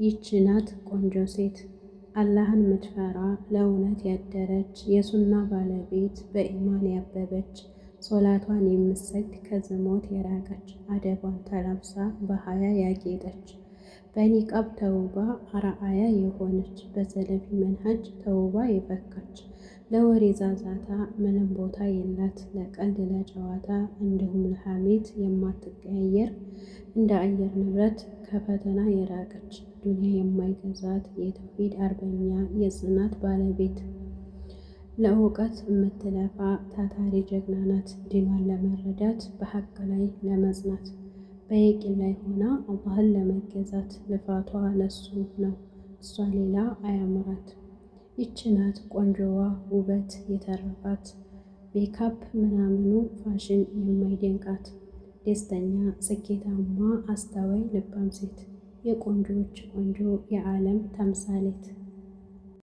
ይህች ናት ቆንጆ ሴት አላህን ምትፈራ ለእውነት ያደረች የሱና ባለቤት በኢማን ያበበች ሶላቷን የምትሰግድ ከዝሙት የራቀች አደቧን ተላብሳ በሀያ ያጌጠች በኒቃብ ተውባ አርአያ የሆነች በሰለፊ መንሀጅ ተውባ የፈካች ለወሬ ዛዛታ ምንም ቦታ የላት ለቀልድ ለጨዋታ እንዲሁም ለሐሜት የማትቀያየር እንደ አየር ንብረት ከፈተና የራቀች ዱንያ የማይገዛት የተውሂድ አርበኛ የጽናት ባለቤት ለእውቀት የምትለፋ ታታሪ ጀግና ናት። ዲኗን ለመረዳት በሐቅ ላይ ለመጽናት በየቂን ላይ ሆና አላህን ለመገዛት ልፋቷ ለሱ ነው፣ እሷ ሌላ አያምራት። ይህች ናት ቆንጆዋ ውበት የተረፋት ሜካፕ ምናምኑ ፋሽን የማይደንቃት ደስተኛ ስኬታማ አስተዋይ ልባም ሴት የቆንጆዎች ቆንጆ የዓለም ተምሳሌት